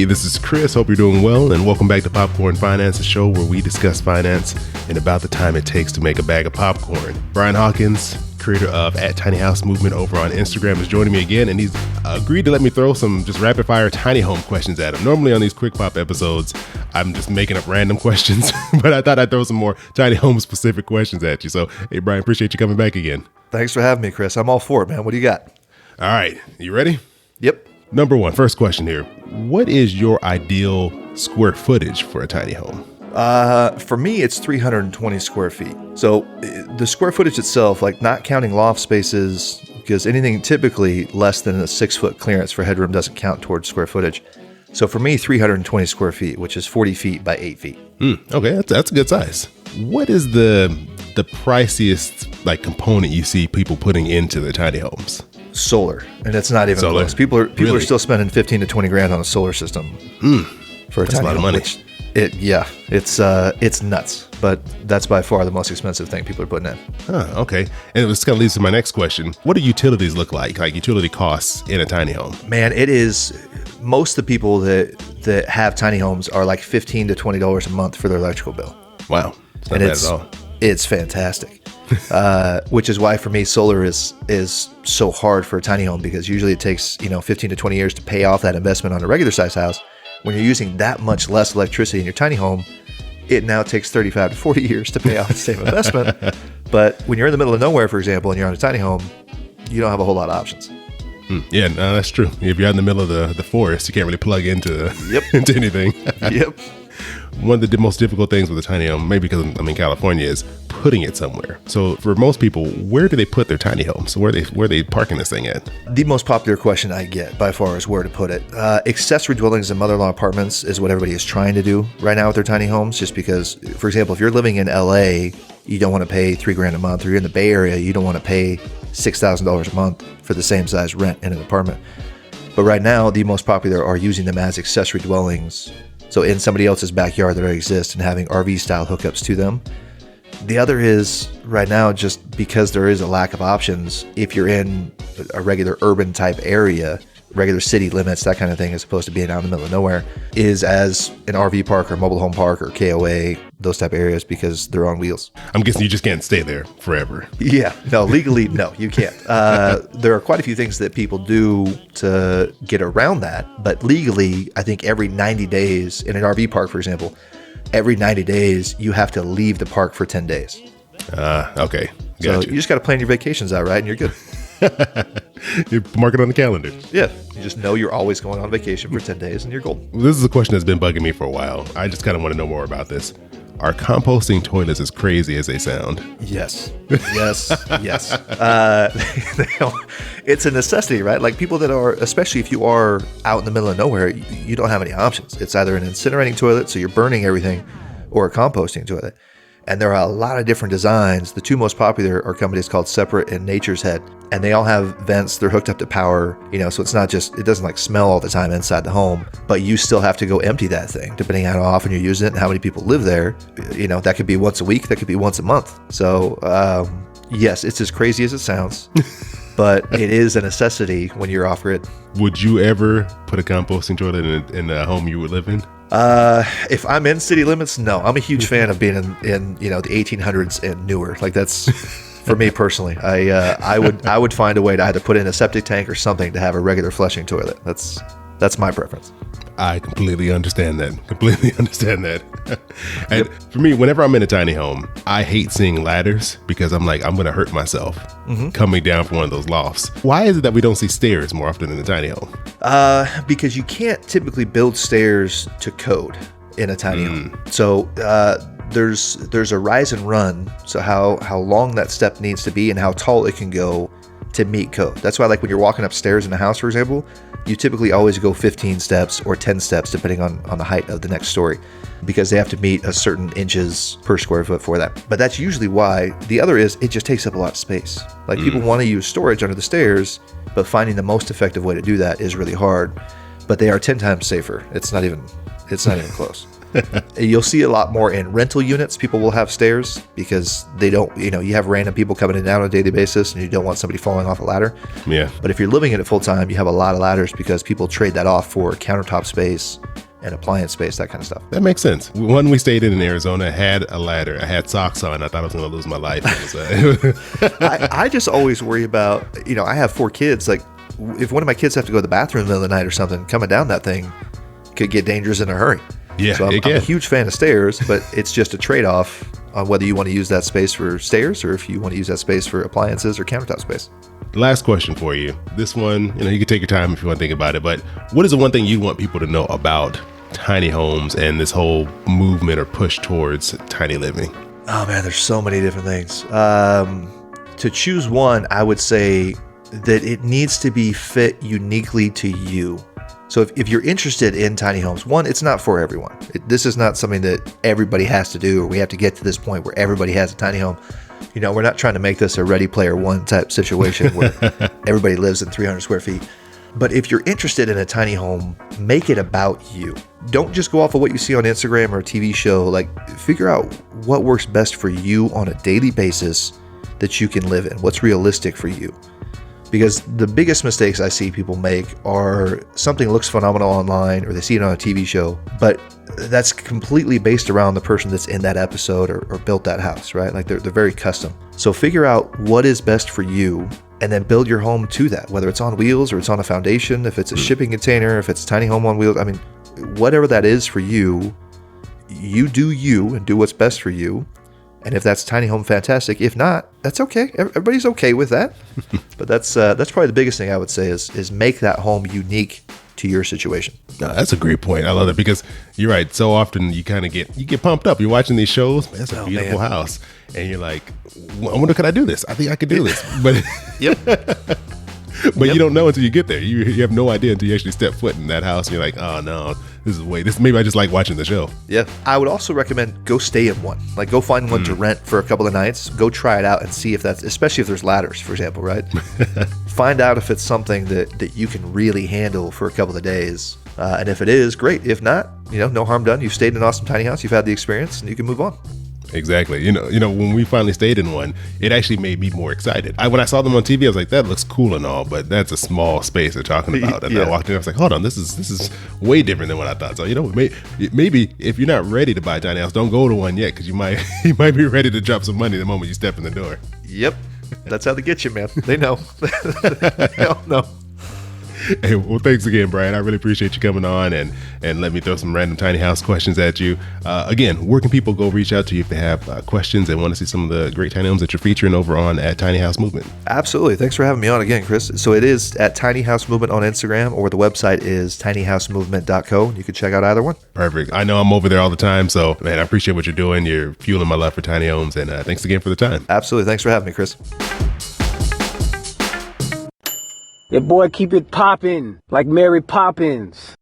this is Chris. Hope you're doing well, and welcome back to Popcorn Finance, the show where we discuss finance in about the time it takes to make a bag of popcorn. Brian Hawkins, creator of @TinyHouse Movement over on Instagram, is joining me again, and he's agreed to let me throw some just rapid fire tiny home questions at him. Normally on these quick pop episodes, I'm just making up random questions, but I thought I'd throw some more tiny home specific questions at you. So, hey, Brian, appreciate you coming back again. Thanks for having me, Chris. I'm all for it, man. What do you got? All right, you ready? Yep. Number one, first question here. What is your ideal square footage for a tiny home? For me, it's 320 square feet. So the square footage itself, like not counting loft spaces, because anything typically less than a 6-foot clearance for headroom doesn't count towards square footage. So for me, 320 square feet, which is 40 feet by 8 feet. Okay, that's a good size. What is the priciest component you see people putting into their tiny homes? Solar, and it's not even close. People are still spending 15 to 20 grand on a solar system for a That's tiny a lot of home, money. It's nuts, but that's by far the most expensive thing people are putting in. Okay. And this kind of leads to my next question. What do utilities look like utility costs in a tiny home? Man, it is. Most of the people that have tiny homes are like $15 to $20 a month for their electrical bill. Wow. It's not bad at all. It's fantastic. Which is why for me solar is so hard for a tiny home, because usually it takes 15 to 20 years to pay off that investment on a regular size house. When you're using that much less electricity in your tiny home, it now takes 35 to 40 years to pay off the same investment. But when you're in the middle of nowhere, for example, and you're on a tiny home, you don't have a whole lot of options. Yeah, no, that's true. If you're out in the middle of the forest, you can't really plug into into anything. Yep. One of the most difficult things with a tiny home, maybe because I'm in California, is putting it somewhere. So for most people, where do they put their tiny homes? So where are they parking this thing at? The most popular question I get by far is where to put it. Accessory dwellings and mother-in-law apartments is what everybody is trying to do right now with their tiny homes, just because, for example, if you're living in LA, you don't want to pay $3,000 a month, or you're in the Bay Area, you don't want to pay $6,000 a month for the same size rent in an apartment. But right now, the most popular are using them as accessory dwellings. So in somebody else's backyard that already exists, and having RV-style hookups to them. The other is, right now, just because there is a lack of options, if you're in a regular urban type area, regular city limits, that kind of thing, as opposed to being out in the middle of nowhere, is as an RV park or mobile home park or KOA, those type of areas, because they're on wheels. I'm guessing you just can't stay there forever. Yeah, no, legally, no, you can't. There are quite a few things that people do to get around that, but legally, I think every 90 days, in an RV park, for example, every 90 days, you have to leave the park for 10 days. Okay. So you just got to plan your vacations out, right? And you're good. You mark it on the calendar. Yeah. You just know you're always going on vacation for 10 days and you're golden. This is a question that's been bugging me for a while. I just kind of want to know more about this. Are composting toilets as crazy as they sound? Yes. Yes. It's a necessity, right? Like people that are, especially if you are out in the middle of nowhere, you don't have any options. It's either an incinerating toilet, so you're burning everything, or a composting toilet. And there are a lot of different designs. The two most popular are companies called Separate and Nature's Head. And they all have vents. They're hooked up to power, so it's not just, it doesn't smell all the time inside the home, but you still have to go empty that thing, depending on how often you're using it and how many people live there. That could be once a week. That could be once a month. So, yes, it's as crazy as it sounds, but it is a necessity when you're off grid. Would you ever put a composting toilet in a home you would live in? If I'm in city limits, no. I'm a huge fan of being in the 1800s and newer. Like that's for me personally. I would find a way to either put in a septic tank or something to have a regular flushing toilet. That's my preference. I completely understand that. And for me, whenever I'm in a tiny home, I hate seeing ladders because I'm like, I'm going to hurt myself coming down from one of those lofts. Why is it that we don't see stairs more often in a tiny home? Because you can't typically build stairs to code in a tiny home. So there's a rise and run. So how long that step needs to be and how tall it can go to meet code. That's why, like when you're walking upstairs in a house, for example, you typically always go 15 steps or 10 steps, depending on the height of the next story, because they have to meet a certain inches per square foot for that. But that's usually why. The other is it just takes up a lot of space. Like people want to use storage under the stairs, but finding the most effective way to do that is really hard. But they are 10 times safer. It's not even close. You'll see a lot more in rental units. People will have stairs because they don't, you have random people coming in and out on a daily basis and you don't want somebody falling off a ladder. Yeah. But if you're living in it full time, you have a lot of ladders because people trade that off for countertop space and appliance space, that kind of stuff. That makes sense. One we stayed in Arizona had a ladder. I had socks on. I thought I was going to lose my life. I just always worry about, I have 4 kids. Like, if one of my kids have to go to the bathroom in the middle of the night or something, coming down that thing could get dangerous in a hurry. Yeah, so I'm a huge fan of stairs, but it's just a trade-off on whether you want to use that space for stairs or if you want to use that space for appliances or countertop space. Last question for you. This one, you can take your time if you want to think about it, but what is the one thing you want people to know about tiny homes and this whole movement or push towards tiny living? Oh man, there's so many different things. To choose one, I would say that it needs to be fit uniquely to you. So if you're interested in tiny homes, one, it's not for everyone. This is not something that everybody has to do, or we have to get to this point where everybody has a tiny home. We're not trying to make this a Ready Player One type situation where everybody lives in 300 square feet. But if you're interested in a tiny home, make it about you. Don't just go off of what you see on Instagram or a TV show. Like, figure out what works best for you on a daily basis that you can live in, what's realistic for you. Because the biggest mistakes I see people make are something looks phenomenal online or they see it on a TV show, but that's completely based around the person that's in that episode or built that house, right? Like they're very custom. So figure out what is best for you and then build your home to that, whether it's on wheels or it's on a foundation, if it's a shipping container, if it's a tiny home on wheels. I mean, whatever that is for you, you do you and do what's best for you. And if that's tiny home, fantastic. If not, that's okay. Everybody's okay with that. But that's probably the biggest thing I would say is make that home unique to your situation. No, that's a great point. I love it because you're right. So often you kind of get pumped up. You're watching these shows. Man, that's a beautiful house, and you're like, I wonder, could I do this? I think I could do this. But yep. But you don't know until you get there. You have no idea until you actually step foot in that house, and you're like, oh no, maybe I just like watching the show. Yeah. I would also recommend go stay in one. Like go find one to rent for a couple of nights. Go try it out and see if that's, especially if there's ladders, for example, right? Find out if it's something that you can really handle for a couple of days. And if it is, great. If not, no harm done. You've stayed in an awesome tiny house. You've had the experience and you can move on. Exactly. When we finally stayed in one, it actually made me more excited. When I saw them on TV, I was like, that looks cool and all, but that's a small space they're talking about. And I walked in, I was like, hold on, this is way different than what I thought. So, maybe if you're not ready to buy a tiny house, don't go to one yet, because you might be ready to drop some money the moment you step in the door. Yep. That's how they get you, man. They know. They all know. Hey, well, thanks again, Brian. I really appreciate you coming on and let me throw some random tiny house questions at you. Again, where can people go reach out to you if they have questions and want to see some of the great tiny homes that you're featuring over on at Tiny House Movement? Absolutely. Thanks for having me on again, Chris. So it is at Tiny House Movement on Instagram, or the website is tinyhousemovement.co. You can check out either one. Perfect. I know I'm over there all the time, so man, I appreciate what you're doing. You're fueling my love for tiny homes, and thanks again for the time. Absolutely. Thanks for having me, Chris. Your boy keep it poppin' like Mary Poppins.